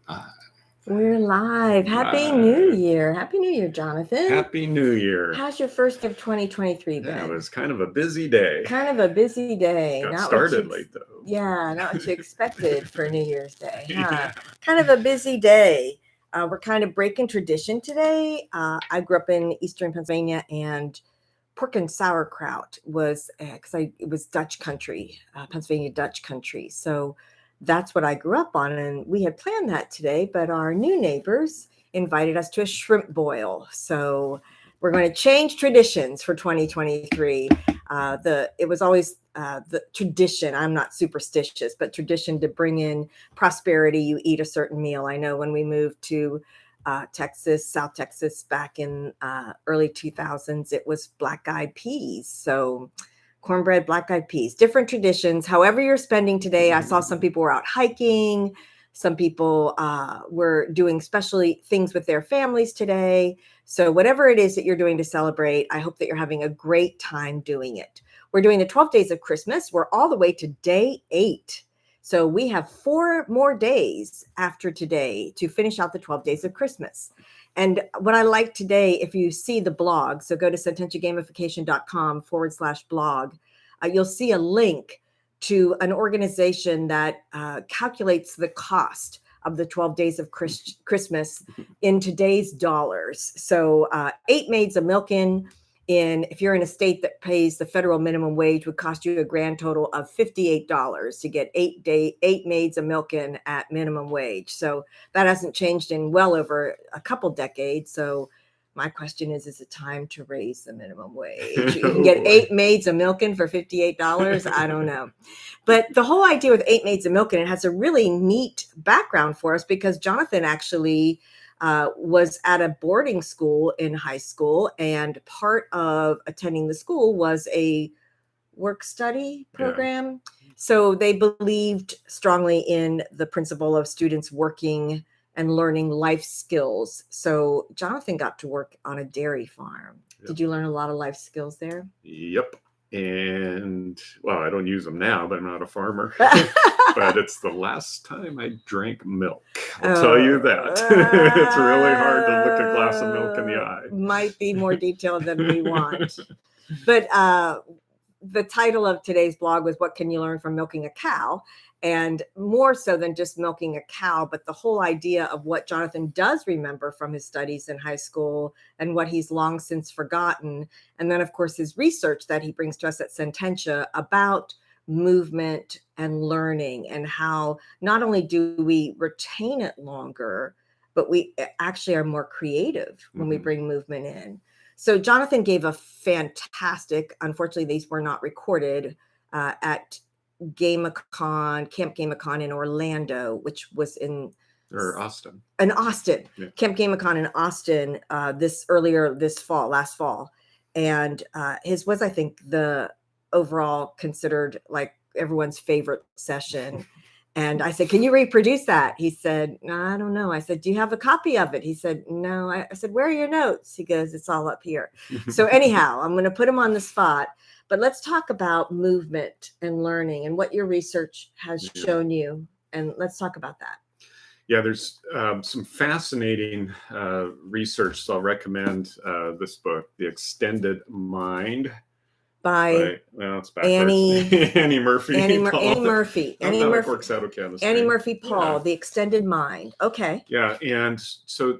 Uh, We're live. Happy New Year. Happy New Year, Jonathan. Happy New Year. How's your first day of 2023 Yeah, it been? was kind of a busy day. Kind of a busy day. Got Not what started you late though. yeah, not what you expected for New Year's Day, huh? Yeah. Kind of a busy day. We're kind of breaking tradition today. I grew up in Eastern Pennsylvania, and pork and sauerkraut was because it was Dutch country, Pennsylvania Dutch country. So that's what I grew up on, and we had planned that today. But our new neighbors invited us to a shrimp boil, so we're going to change traditions for 2023. It was always the tradition. I'm not superstitious, but tradition to bring in prosperity. You eat a certain meal. I know when we moved to Texas, South Texas, back in early 2000s, it was black eyed peas. So cornbread, black eyed peas, different traditions. However, you're spending today, I saw some people were out hiking. Some people were doing special things with their families today. So, whatever it is that you're doing to celebrate, I hope that you're having a great time doing it. We're doing the 12 days of Christmas. We're all the way to day 8. So we have 4 more days after today to finish out the 12 days of Christmas. And what I like today, if you see the blog, so go to sententiagamification.com/blog, you'll see a link to an organization that calculates the cost of the 12 days of Christmas in today's dollars. So 8 maids of milking if you're in a state that pays the federal minimum wage would cost you a grand total of $58 to get 8 maids of milking at minimum wage. So that hasn't changed in well over a couple decades. So my question is it time to raise the minimum wage? You can get 8 maids of milking for $58. I don't know. But the whole idea with 8 maids of milking, it has a really neat background for us because Jonathan actually was at a boarding school in high school, and part of attending the school was a work study program. Yeah. So they believed strongly in the principle of students working and learning life skills. So Jonathan got to work on a dairy farm. Yep. Did you learn a lot of life skills there? Yep. And well, I don't use them now, but I'm not a farmer. But it's the last time I drank milk. I'll tell you that. It's really hard to look a glass of milk in the eye. Might be more detailed than we want. But the title of today's blog was What Can You Learn from Milking a Cow? And more so than just milking a cow, but the whole idea of what Jonathan does remember from his studies in high school and what he's long since forgotten. And then, of course, his research that he brings to us at Sententia about movement and learning, and how not only do we retain it longer, but we actually are more creative when we bring movement in. So Jonathan gave a fantastic, unfortunately, these were not recorded at Camp GameCon in Orlando, which was Austin. In Austin, yeah. Camp GameCon in Austin last fall. And his was, I think, the overall considered like everyone's favorite session. And I said, can you reproduce that? He said, no, I don't know. I said, do you have a copy of it? He said, no. I said, where are your notes? He goes, it's all up here. So anyhow, I'm going to put him on the spot. But let's talk about movement and learning and what your research has shown you. And let's talk about that. Yeah, there's some fascinating research. So I'll recommend this book, The Extended Mind. By well, it's backwards. Annie Murphy. Annie Murphy. Annie Murphy works out okay on the screen. Annie Murphy Paul, The Extended Mind. Okay. Yeah, and so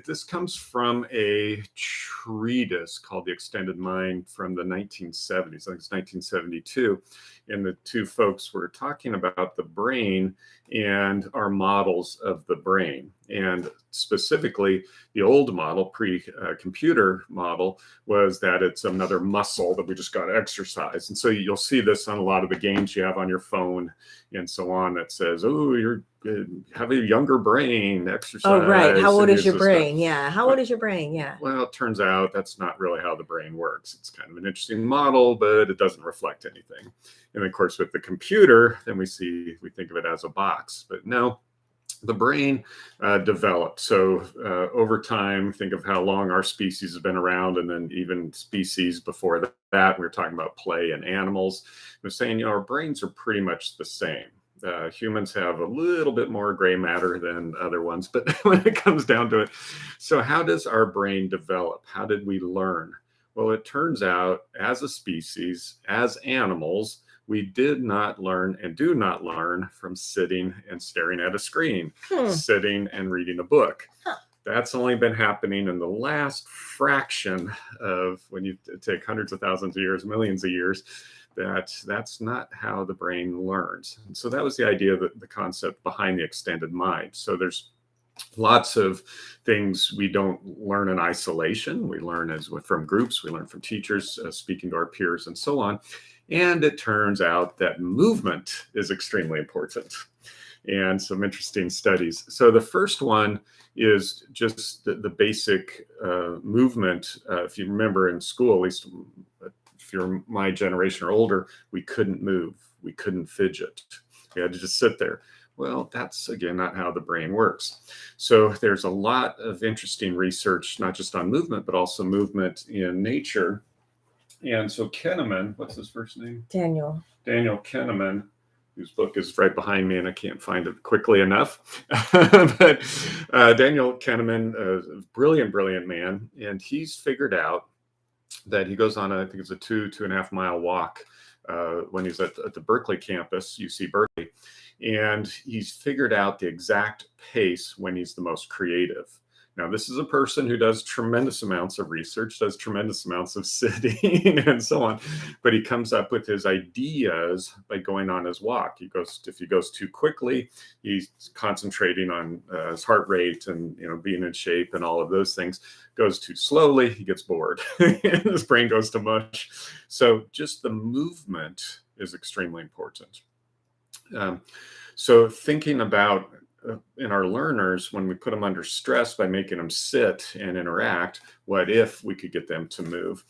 this comes from a treatise called The Extended Mind from the 1970s. I think it's 1972. And the two folks were talking about the brain and our models of the brain. And specifically, the old model, pre-computer model, was that it's another muscle that we just got to exercise. And so you'll see this on a lot of the games you have on your phone and so on that says, oh, you're have a younger brain, exercise. Oh, right. How old is your brain? Stuff. Yeah. How old is your brain? Yeah. Well, it turns out that's not really how the brain works. It's kind of an interesting model, but it doesn't reflect anything. And of course, with the computer, then we think of it as a box. But no, the brain developed. So over time, think of how long our species has been around, and then even species before that, we were talking about play and animals. We're saying, our brains are pretty much the same. Humans have a little bit more gray matter than other ones, but when it comes down to it, so how does our brain develop? How did we learn? Well, it turns out as a species, as animals, we did not learn and do not learn from sitting and staring at a screen, sitting and reading a book. Huh. That's only been happening in the last fraction of, when you take hundreds of thousands of years, millions of years, that's not how the brain learns. And so that was the idea, that the concept behind the extended mind. So there's lots of things we don't learn in isolation. We learn from groups, we learn from teachers, speaking to our peers, and so on. And it turns out that movement is extremely important, and some interesting studies. So the first one is just the basic movement. If you remember in school, at least if you're my generation or older, we couldn't move, we couldn't fidget, we had to just sit there. Well, that's, again, not how the brain works. So there's a lot of interesting research, not just on movement, but also movement in nature. And so Kahneman, what's his first name? Daniel Kahneman, whose book is right behind me and I can't find it quickly enough. But Daniel Kahneman, a brilliant man. And he's figured out that he goes on, I think it's a 2.5 mile walk when he's at the Berkeley campus, UC Berkeley. And he's figured out the exact pace when he's the most creative. Now, this is a person who does tremendous amounts of research, does tremendous amounts of sitting and so on, but he comes up with his ideas by going on his walk. If he goes too quickly, he's concentrating on his heart rate and being in shape and all of those things. Goes too slowly, he gets bored, and his brain goes to mush. So just the movement is extremely important. So thinking about in our learners, when we put them under stress by making them sit and interact, what if we could get them to move?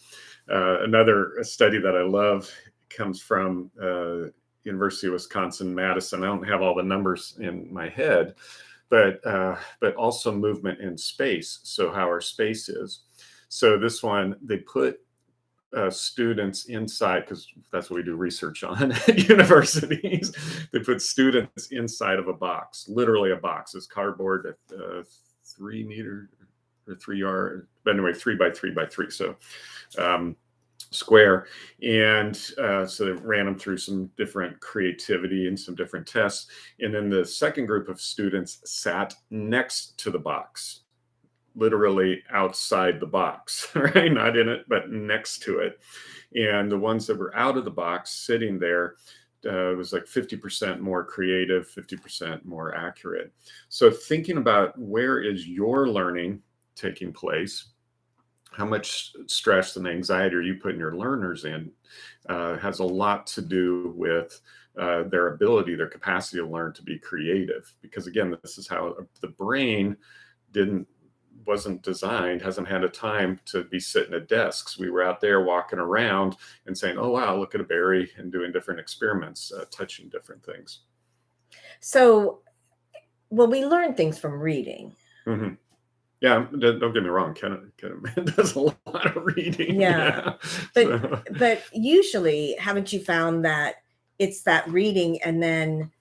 Another study that I love comes from University of Wisconsin-Madison. I don't have all the numbers in my head, but also movement in space. So how our space is. So this one, they put students inside, because that's what we do research on at universities. They put students inside of a box, literally a box. It's cardboard, 3 meter or 3 yard, but anyway, 3 by 3 by 3. So square. And so they ran them through some different creativity and some different tests. And then the second group of students sat next to the box, literally outside the box, right? Not in it, but next to it. And the ones that were out of the box sitting there, it was like 50% more creative, 50% more accurate. So thinking about where is your learning taking place, how much stress and anxiety are you putting your learners in, has a lot to do with their ability, their capacity to learn to be creative. Because again, this is how the brain wasn't designed, hasn't had a time to be sitting at desks. We were out there walking around and saying, oh, wow, look at a berry, and doing different experiments, touching different things. So, well, we learn things from reading. Mm-hmm. Yeah, don't get me wrong, Ken does a lot of reading. Yeah. But usually, haven't you found that it's that reading and then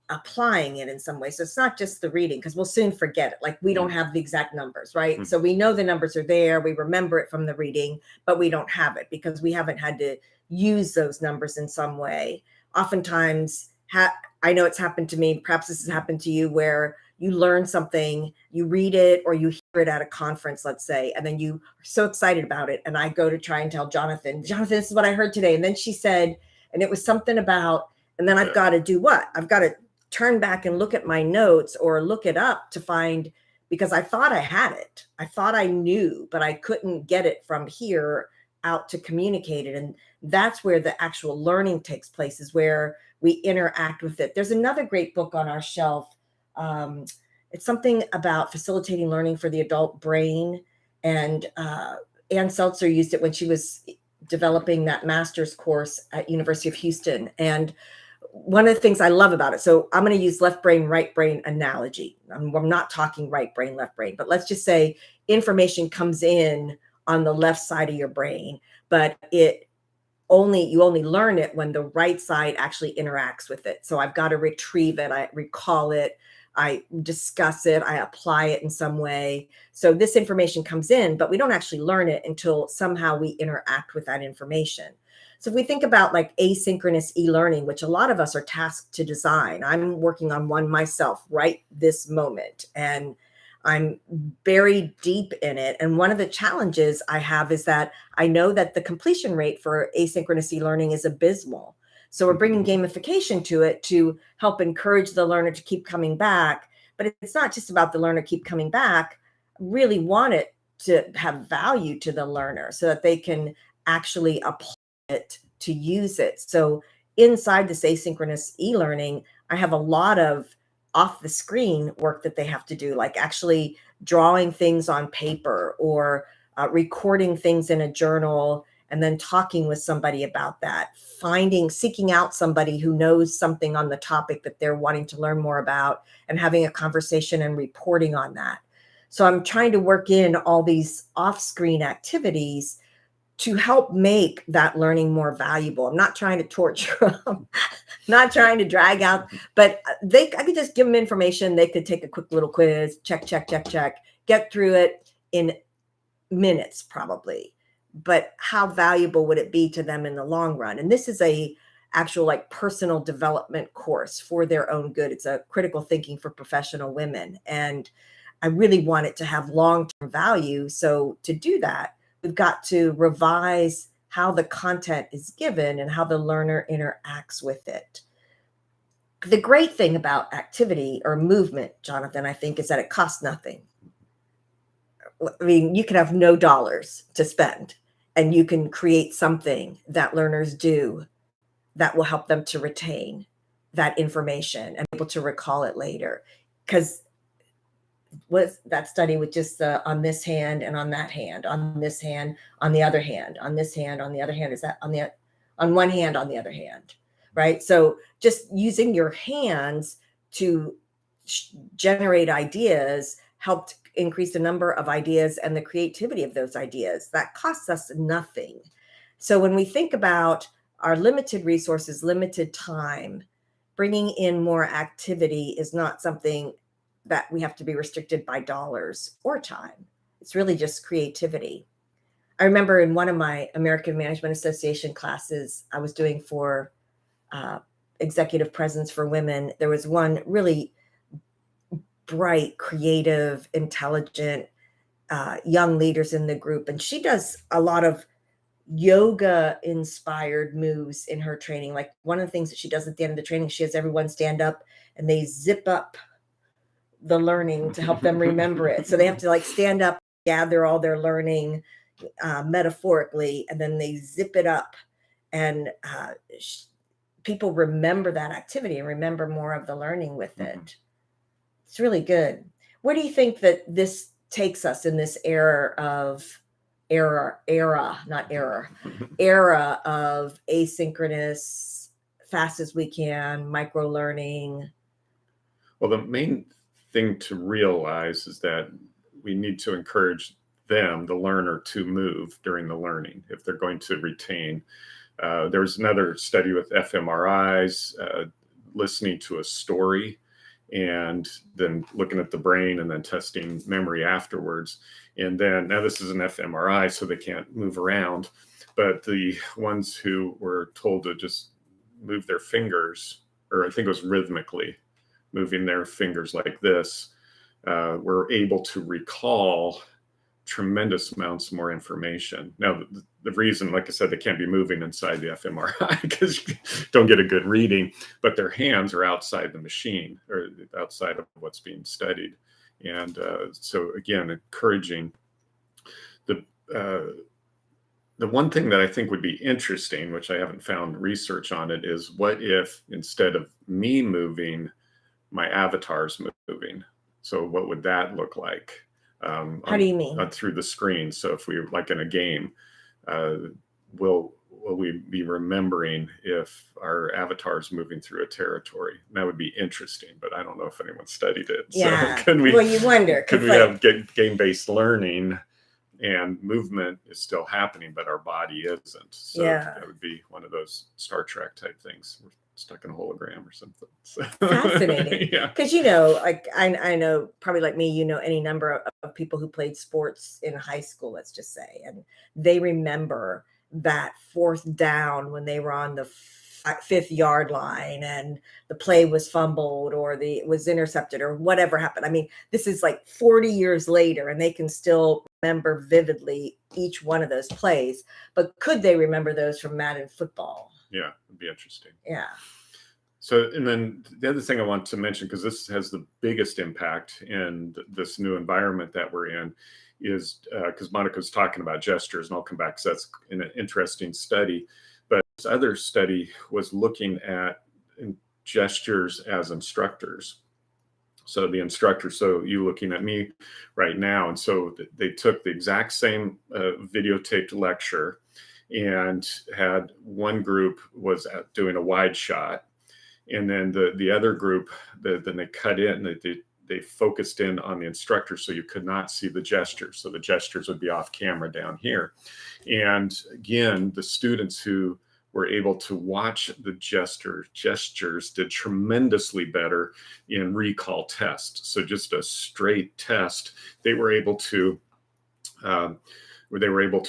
applying it in some way? So it's not just the reading, because we'll soon forget it. Like, we don't have the exact numbers, right? Mm-hmm. So we know the numbers are there, we remember it from the reading, but we don't have it because we haven't had to use those numbers in some way. Oftentimes, I know it's happened to me, perhaps this has happened to you, where you learn something, you read it, or you hear it at a conference, let's say, and then you are so excited about it. And I go to try and tell Jonathan, this is what I heard today. And then she said, and it was something about, and then I've got to do what? I've got to turn back and look at my notes or look it up to find, because I thought I had it. I thought I knew, but I couldn't get it from here out to communicate it. And that's where the actual learning takes place, is where we interact with it. There's another great book on our shelf. It's something about facilitating learning for the adult brain. And Ann Seltzer used it when she was developing that master's course at University of Houston. And one of the things I love about it, so I'm going to use left brain, right brain analogy. I'm not talking right brain, left brain, but let's just say information comes in on the left side of your brain, but it only learn it when the right side actually interacts with it. So I've got to retrieve it, I recall it, I discuss it, I apply it in some way. So this information comes in, but we don't actually learn it until somehow we interact with that information. So if we think about like asynchronous e-learning, which a lot of us are tasked to design, I'm working on one myself right this moment, and I'm very deep in it. And one of the challenges I have is that I know that the completion rate for asynchronous e-learning is abysmal. So we're bringing gamification to it to help encourage the learner to keep coming back. But it's not just about the learner keep coming back. I really want it to have value to the learner so that they can actually apply it to use it. So inside this asynchronous e-learning, I have a lot of off the screen work that they have to do, like actually drawing things on paper or recording things in a journal and then talking with somebody about that, seeking out somebody who knows something on the topic that they're wanting to learn more about and having a conversation and reporting on that. So I'm trying to work in all these off-screen activities to help make that learning more valuable. I'm not trying to torture them, not trying to drag out, but I could just give them information. They could take a quick little quiz, check, get through it in minutes probably. But how valuable would it be to them in the long run? And this is a actual like personal development course for their own good. It's a critical thinking for professional women. And I really want it to have long-term value. So to do that, we've got to revise how the content is given and how the learner interacts with it. The great thing about activity or movement, Jonathan, I think, is that it costs nothing. I mean, you can have no dollars to spend, and you can create something that learners do that will help them to retain that information and be able to recall it later. Because was that study with just on this hand and on that hand, on this hand, on the other hand, on this hand, on the other hand, is that on one hand, on the other hand, right? So just using your hands to generate ideas helped increase the number of ideas and the creativity of those ideas. That costs us nothing. So when we think about our limited resources, limited time, bringing in more activity is not something that we have to be restricted by dollars or time. It's really just creativity. I remember in one of my American Management Association classes I was doing for executive presence for women, there was one really bright, creative, intelligent young leaders in the group. And she does a lot of yoga inspired moves in her training. Like one of the things that she does at the end of the training, she has everyone stand up and they zip up the learning to help them remember it. So they have to like stand up, gather all their learning metaphorically, and then they zip it up. And people remember that activity and remember more of the learning with it. It's really good. Where do you think that this takes us in this era of asynchronous, fast as we can, micro learning? Well, the main thing to realize is that we need to encourage them, the learner, to move during the learning if they're going to retain. There's another study with fMRIs, listening to a story and then looking at the brain and then testing memory afterwards. And then now this is an fMRI, so they can't move around. But the ones who were told to just move their fingers, or I think it was rhythmically moving their fingers like this, were able to recall tremendous amounts more information. Now, the reason, like I said, they can't be moving inside the fMRI because you don't get a good reading, but their hands are outside the machine or outside of what's being studied. And so again, encouraging the one thing that I think would be interesting, which I haven't found research on it, is what if instead of me moving, my avatar's moving? So what would that look like? How do you mean? Through the screen. So if we, like in a game, will we be remembering if our avatar is moving through a territory? And that would be interesting, but I don't know if anyone studied it. Yeah. So can we? Well, you wonder. Could we have game-based learning and movement is still happening, but our body isn't. So Yeah. that would be one of those Star Trek type things. We're stuck in a hologram or something. So, Fascinating. yeah. Because, like I know probably like me, any number of people who played sports in high school, let's just say, and they remember that fourth down when they were on the 5th-yard line and the play was fumbled or it was intercepted or whatever happened. I mean, this is like 40 years later and they can still remember vividly each one of those plays. But could they remember those from Madden football? Yeah, it'd be interesting. Yeah. So, and then the other thing I want to mention, because this has the biggest impact in this new environment that we're in, is because Monica's talking about gestures, and I'll come back because that's an interesting study. But this other study was looking at gestures as instructors. So the instructor, so you looking at me right now, and so they took the exact same videotaped lecture and had one group was doing a wide shot, and then the other group, then they cut in, they focused in on the instructor, so you could not see the gestures. So the gestures would be off camera down here. And again, the students who were able to watch the gestures did tremendously better in recall tests. So just a straight test, they were able to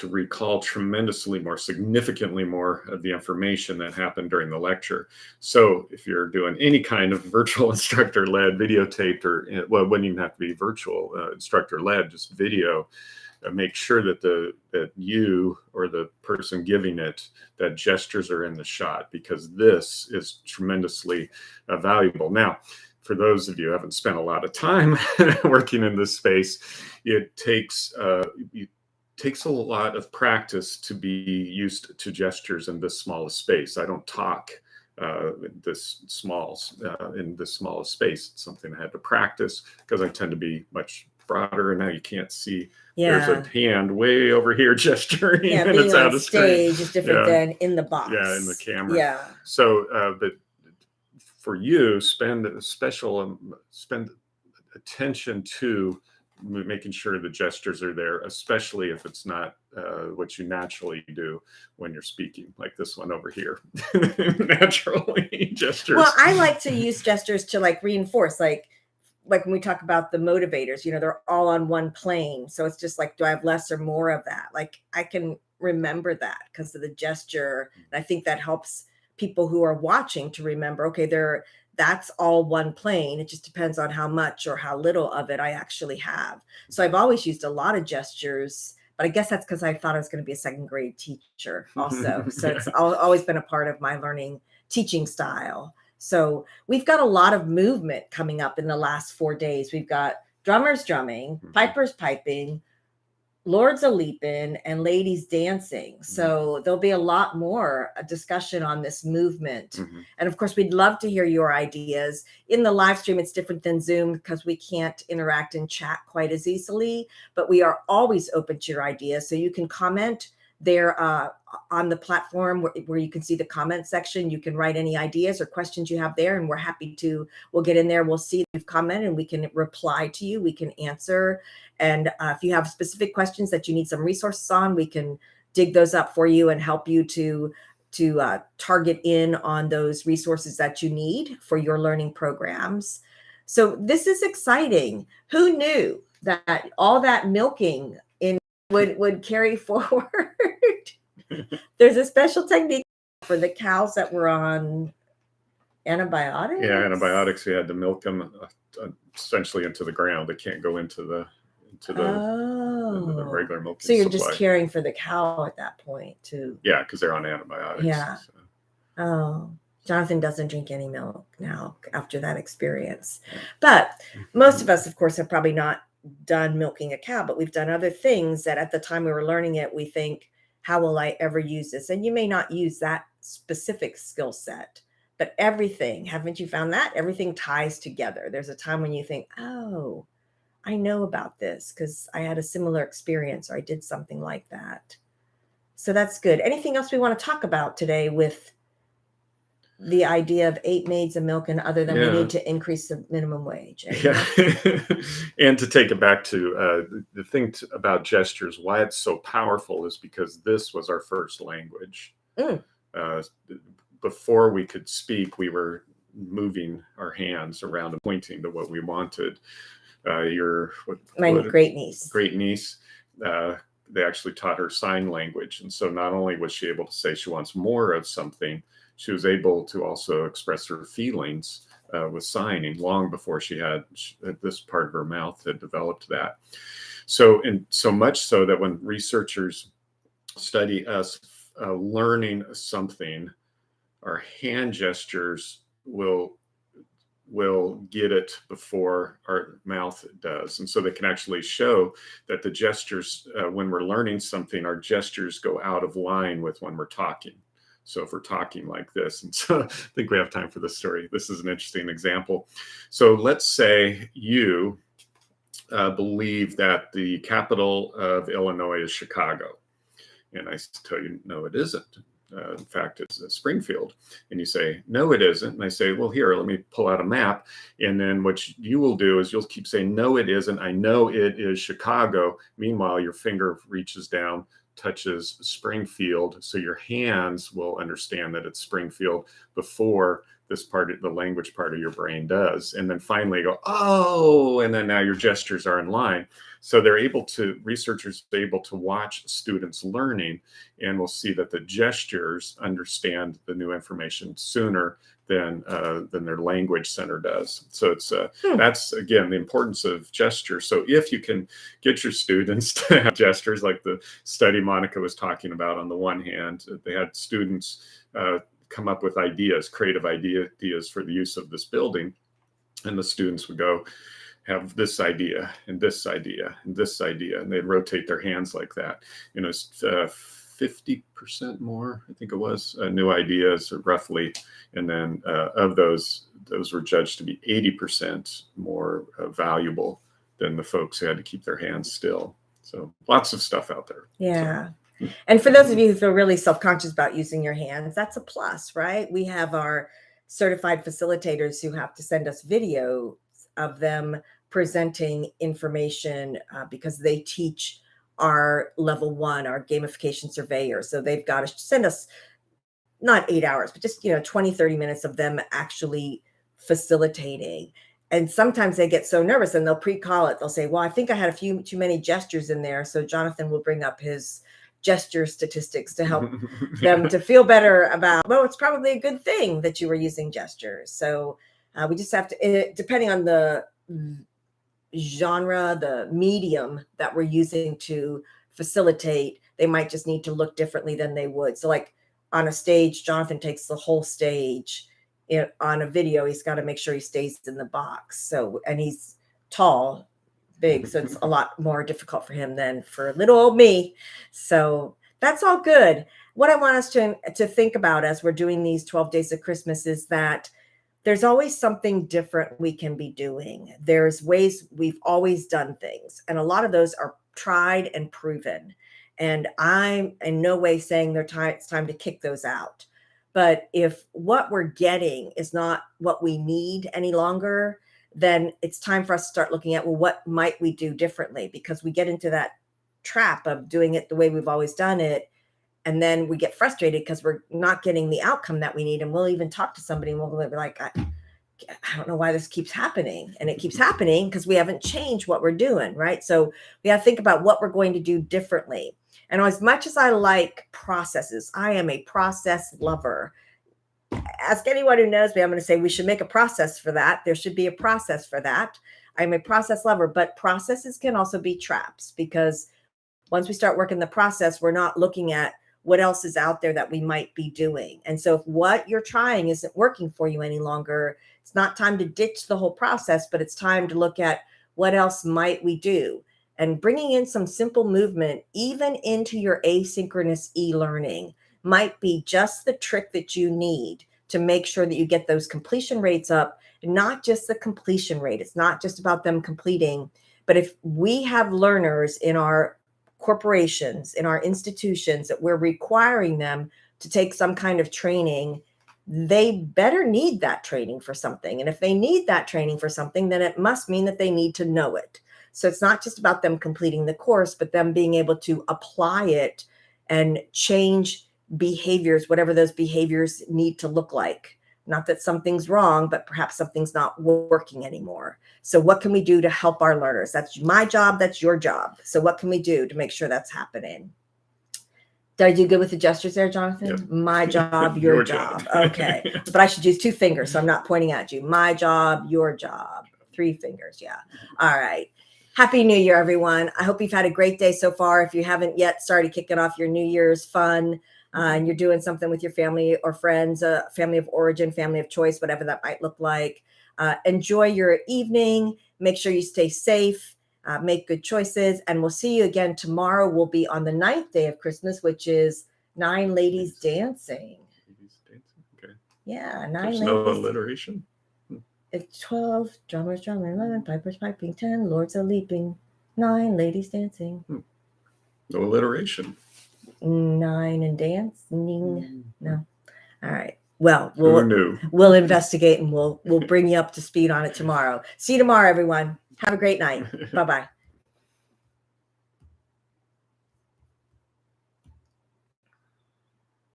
recall tremendously more, significantly more of the information that happened during the lecture. So if you're doing any kind of virtual instructor-led videotaped, or well, it wouldn't even have to be virtual instructor-led, just video, make sure that you or the person giving it, that gestures are in the shot, because this is tremendously valuable. Now, for those of you who haven't spent a lot of time working in this space, it takes a lot of practice to be used to gestures in this small space. I don't talk in this smallest space. It's something I had to practice because I tend to be much broader, and now you can't see. Yeah. There's a hand way over here gesturing, Yeah, and being it's on out of stage screen. is different than in the box. Yeah, in the camera. Yeah. So, but for you, spend attention to making sure the gestures are there, especially if it's not what you naturally do when you're speaking, like this one over here. Naturally, gestures. Well, I like to use gestures to like reinforce, like when we talk about the motivators, they're all on one plane. So it's just like, do I have less or more of that? Like I can remember that because of the gesture. And I think that helps people who are watching to remember, okay, that's all one plane. It just depends on how much or how little of it I actually have. So I've always used a lot of gestures, but I guess that's because I thought I was going to be a second grade teacher also. So Yeah. It's always been a part of my teaching style. So we've got a lot of movement coming up in the last 4 days. We've got drummers drumming, pipers piping, lords a leaping, and ladies dancing. So there'll be a lot more discussion on this movement. And of course, we'd love to hear your ideas. In the live stream, it's different than Zoom because we can't interact and chat quite as easily, but we are always open to your ideas. So you can comment there on the platform where you can see the comment section. You can write any ideas or questions you have there, and we're happy to, we'll get in there. We'll see you've commented and we can reply to you. We can answer. And if you have specific questions that you need some resources on, we can dig those up for you and help you to target in on those resources that you need for your learning programs. So this is exciting. Who knew that all that milking would carry forward? There's a special technique for the cows that were on antibiotics. Yeah, antibiotics. We had to milk them essentially into the ground. They can't go into the regular milking. So you're supply. just caring for the cow at that point too. Yeah, because they're on antibiotics. Yeah. So. Oh, Jonathan doesn't drink any milk now after that experience. But most of us, of course, have probably not done milking a cow, but we've done other things that at the time we were learning it, we think, how will I ever use this? And you may not use that specific skill set, but everything, haven't you found that? Everything ties together. There's a time when you think, oh, I know about this because I had a similar experience or I did something like that. So that's good. Anything else we want to talk about today with the idea of 8 maids of milk and other than we Yeah. need to increase the minimum wage. Yeah. And to take it back to the thing about gestures, why it's so powerful is because this was our first language. Mm. Uh, before we could speak, we were moving our hands around and pointing to what we wanted. My great niece. Great niece, they actually taught her sign language. And so not only was she able to say she wants more of something, she was able to also express her feelings with signing long before she had this part of her mouth had developed that. So, and so much so that when researchers study us learning something, our hand gestures will get it before our mouth does. And so they can actually show that the gestures, when we're learning something, our gestures go out of line with when we're talking. So if we're talking like this, and so I think we have time for this story. This is an interesting example. So let's say you believe that the capital of Illinois is Chicago. And I tell you, no, it isn't. In fact, it's Springfield. And you say, no, it isn't. And I say, well, here, let me pull out a map. And then what you will do is you'll keep saying, no, it isn't. I know it is Chicago. Meanwhile, your finger reaches down, touches Springfield. So your hands will understand that it's Springfield before this part of the language part of your brain does. And then finally go, oh, and then now your gestures are in line. So researchers are able to watch students learning, and we'll see that the gestures understand the new information sooner than their language center does. So it's that's again the importance of gesture. So if you can get your students to have gestures, like the study Monica was talking about, on the one hand, they had students come up with creative ideas for the use of this building, and the students would go have this idea and this idea and this idea, and they'd rotate their hands like that. It's 50% more, I think it was, new ideas roughly, and then of those were judged to be 80% more valuable than the folks who had to keep their hands still. So lots of stuff out there. Yeah. So. And for those of you who feel really self-conscious about using your hands, that's a plus, right? We have our certified facilitators who have to send us video of them presenting information because they teach our level 1, our gamification surveyor. So they've got to send us not 8 hours, but just 20, 30 minutes of them actually facilitating. And sometimes they get so nervous and they'll pre-call it. They'll say, well, I think I had a few too many gestures in there. So Jonathan will bring up his gesture statistics to help them to feel better about, well, it's probably a good thing that you were using gestures. So we just have to, depending on the genre, the medium that we're using to facilitate, they might just need to look differently than they would. So like on a stage, Jonathan takes the whole stage. On a video, he's got to make sure he stays in the box. So, and he's tall, big, so it's a lot more difficult for him than for little old me. So that's all good. What I want us to think about as we're doing these 12 days of Christmas is that there's always something different we can be doing. There's ways we've always done things, and a lot of those are tried and proven. And I'm in no way saying it's time to kick those out. But if what we're getting is not what we need any longer, then it's time for us to start looking at, well, what might we do differently? Because we get into that trap of doing it the way we've always done it. And then we get frustrated because we're not getting the outcome that we need. And we'll even talk to somebody and we'll be like, I don't know why this keeps happening. And it keeps happening because we haven't changed what we're doing, right? So we have to think about what we're going to do differently. And as much as I like processes, I am a process lover. Ask anyone who knows me, I'm going to say we should make a process for that. There should be a process for that. I'm a process lover, but processes can also be traps, because once we start working the process, we're not looking at what else is out there that we might be doing. And so if what you're trying isn't working for you any longer, it's not time to ditch the whole process, but it's time to look at what else might we do. And bringing in some simple movement, even into your asynchronous e-learning, might be just the trick that you need to make sure that you get those completion rates up, and not just the completion rate. It's not just about them completing, but if we have learners in our corporations, in our institutions, that we're requiring them to take some kind of training, they better need that training for something. And if they need that training for something, then it must mean that they need to know it. So it's not just about them completing the course, but them being able to apply it and change behaviors, whatever those behaviors need to look like. Not that something's wrong, but perhaps something's not working anymore. So what can we do to help our learners? That's my job. That's your job. So what can we do to make sure that's happening? Did I do good with the gestures there, Jonathan? Yep. My job, your job. Okay. But I should use 2 fingers, so I'm not pointing at you. My job, your job. 3 fingers. Yeah. All right. Happy New Year, everyone. I hope you've had a great day so far. If you haven't yet started kicking off your New Year's fun, and you're doing something with your family or friends, family of origin, family of choice, whatever that might look like, enjoy your evening. Make sure you stay safe. Make good choices, and we'll see you again tomorrow. We'll be on the 9th day of Christmas, which is 9 ladies dancing. Ladies dancing. Okay. Yeah, 9 There's ladies. no alliteration. It's 12 drummers drumming, 11 pipers piping, 10 lords a leaping, 9 ladies dancing. No alliteration. 9 and dancing. No. All right. Well, Who knew? We'll investigate, and we'll bring you up to speed on it tomorrow. See you tomorrow, everyone. Have a great night. Bye-bye.